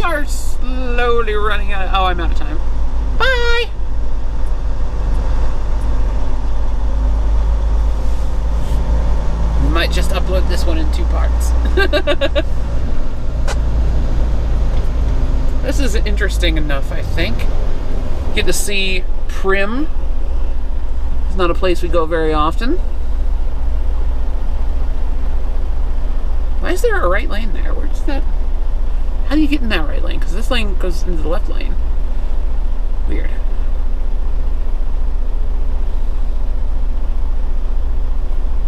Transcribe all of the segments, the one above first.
we are slowly running out. Oh, I'm out of time. Bye! We might just upload this one in 2 parts. This is interesting enough, I think. Get to see Primm. It's not a place we go very often. Why is there a right lane there? Where's that? How do you get in that right lane? Because this lane goes into the left lane. Weird.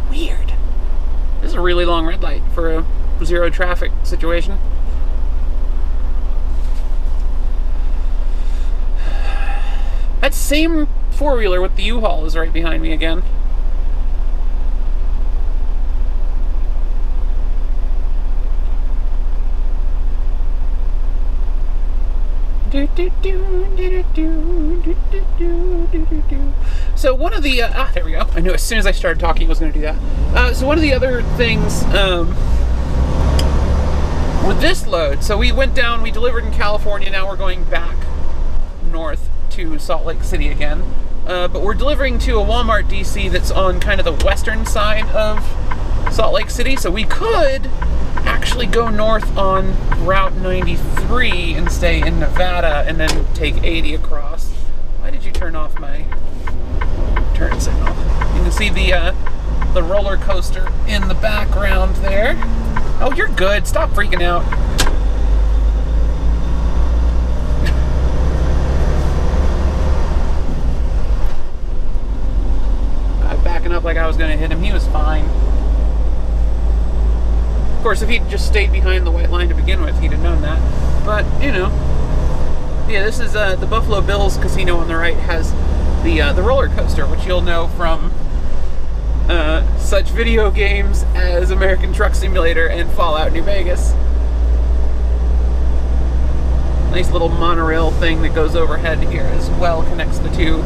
Weird. This is a really long red light for a zero traffic situation. That same four-wheeler with the U-Haul is right behind me again. So one of the, there we go. I knew as soon as I started talking I was going to do that. So one of the other things with this load, so we went down, we delivered in California, now we're going back north to Salt Lake City again. But we're delivering to a Walmart DC that's on kind of the western side of Salt Lake City, so we could actually go north on Route 93 and stay in Nevada and then take 80 across. Why did you turn off my turn signal? You can see the roller coaster in the background there. Oh, you're good. Stop freaking out. I'm backing up like I was going to hit him. He was fine. Of course, if he'd just stayed behind the white line to begin with, he'd have known that. But, you know. Yeah, this is the Buffalo Bills Casino on the right has the roller coaster, which you'll know from such video games as American Truck Simulator and Fallout New Vegas. Nice little monorail thing that goes overhead here as well, connects the two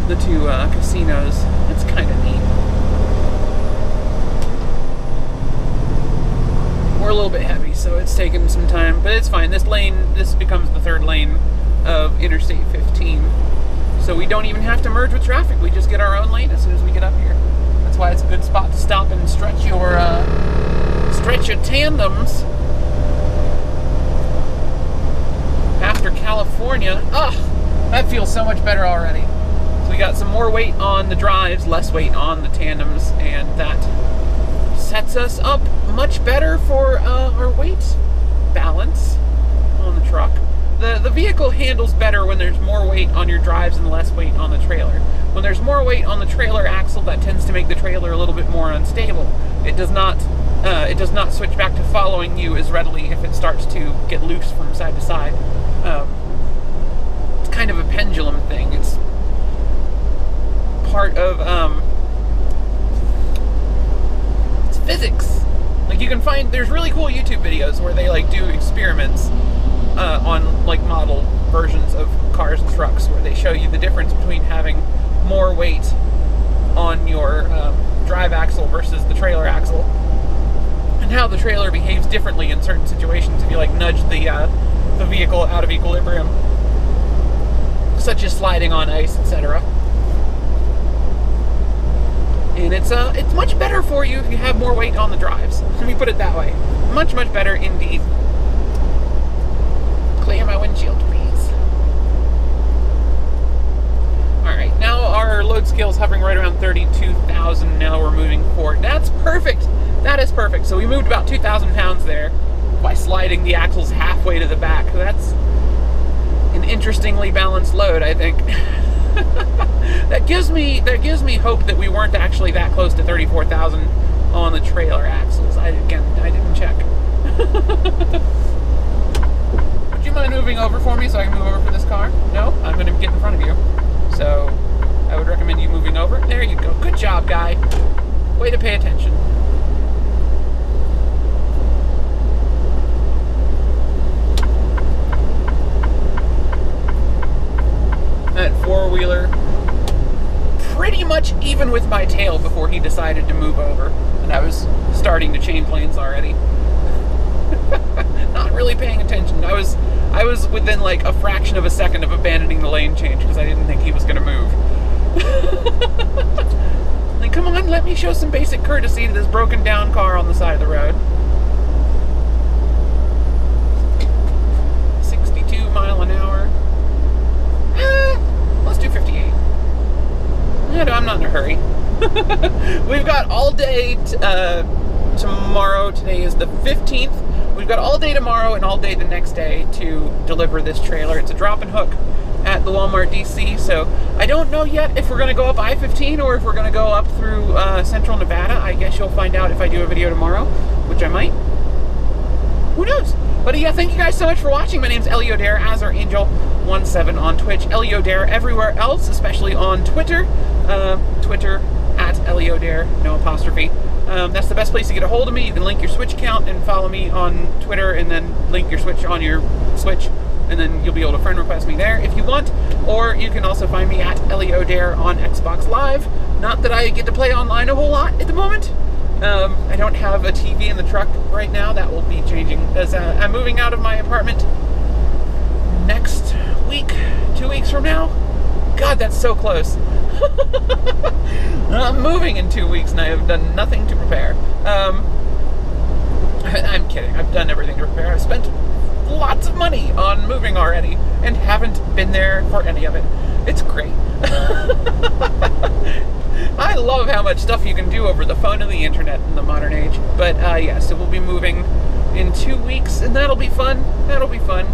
casinos. It's kind of neat. We're a little bit heavy, so it's taken some time, but it's fine. This becomes the third lane of Interstate 15. So we don't even have to merge with traffic. We just get our own lane as soon as we get up here. That's why it's a good spot to stop and stretch your tandems. After California, that feels so much better already. So we got some more weight on the drives, less weight on the tandems, and that sets us up much better for our weight balance on the truck. The vehicle handles better when there's more weight on your drives and less weight on the trailer. When there's more weight on the trailer axle, that tends to make the trailer a little bit more unstable. It does not switch back to following you as readily if it starts to get loose from side to side. It's kind of a pendulum thing. It's part of it's physics. Like, you can find, there's really cool YouTube videos where they like do experiments on like model versions of cars and trucks where they show you the difference between having more weight on your drive axle versus the trailer axle, and how the trailer behaves differently in certain situations if you like nudge the vehicle out of equilibrium, such as sliding on ice, etc. And it's much better for you if you have more weight on the drives. Let me put it that way. Much, much better indeed. Clear my windshield, please. Alright, now our load scale is hovering right around 32,000. Now we're moving forward. That's perfect. That is perfect. So we moved about 2,000 pounds there by sliding the axles halfway to the back. That's an interestingly balanced load, I think. That gives me hope that we weren't actually that close to 34,000 on the trailer axles. I didn't check. Would you mind moving over for me so I can move over for this car? No? I'm going to get in front of you. So I would recommend you moving over. There you go. Good job, guy. Way to pay attention. That four-wheeler pretty much even with my tail before he decided to move over, and I was starting to change lanes already. Not really paying attention was within like a fraction of a second of abandoning the lane change because I didn't think he was going to move. Like, come on, let me show some basic courtesy to this broken down car on the side of the road. 62 mile an hour. Let's do 58. I'm not in a hurry. We've got all day tomorrow. Today is the 15th. We've got all day tomorrow and all day the next day to deliver this trailer. It's a drop and hook at the Walmart DC, so I don't know yet if we're going to go up I-15 or if we're going to go up through central Nevada. I guess you'll find out if I do a video tomorrow, which I might. Who knows? But yeah, thank you guys so much for watching. My name's Elio Dare, AzarAngel17 on Twitch. Elio Dare everywhere else, especially on Twitter. Twitter at Elio Dare, no apostrophe. That's the best place to get a hold of me. You can link your Switch account and follow me on Twitter, and then link your Switch on your Switch, and then you'll be able to friend request me there if you want. Or you can also find me at Elio Dare on Xbox Live. Not that I get to play online a whole lot at the moment. I don't have a TV in the truck right now. That will be changing as I'm moving out of my apartment next week, 2 weeks from now. God, that's so close. I'm moving in 2 weeks and I have done nothing to prepare. I'm kidding. I've done everything to prepare. I've spent lots of money on moving already and haven't been there for any of it. It's great. I love how much stuff you can do over the phone and the internet in the modern age. But yeah, so we'll be moving in 2 weeks, and that'll be fun. That'll be fun.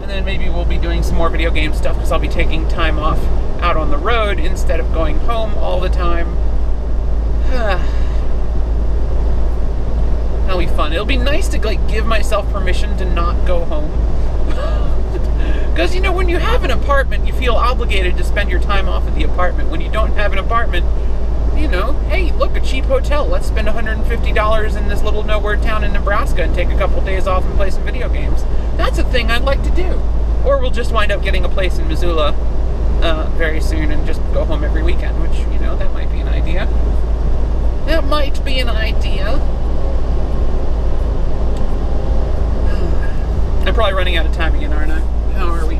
And then maybe we'll be doing some more video game stuff because I'll be taking time off out on the road instead of going home all the time. That'll be fun. It'll be nice to like give myself permission to not go home. Because, you know, when you have an apartment, you feel obligated to spend your time off at the apartment. When you don't have an apartment, you know, hey, look, a cheap hotel. Let's spend $150 in this little nowhere town in Nebraska and take a couple days off and play some video games. That's a thing I'd like to do. Or we'll just wind up getting a place in Missoula very soon and just go home every weekend, which, you know, that might be an idea. That might be an idea. I'm probably running out of time again, aren't I? How are we?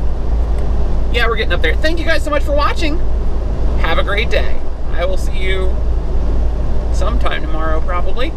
Yeah, we're getting up there. Thank you guys so much for watching. Have a great day. I will see you sometime tomorrow, probably.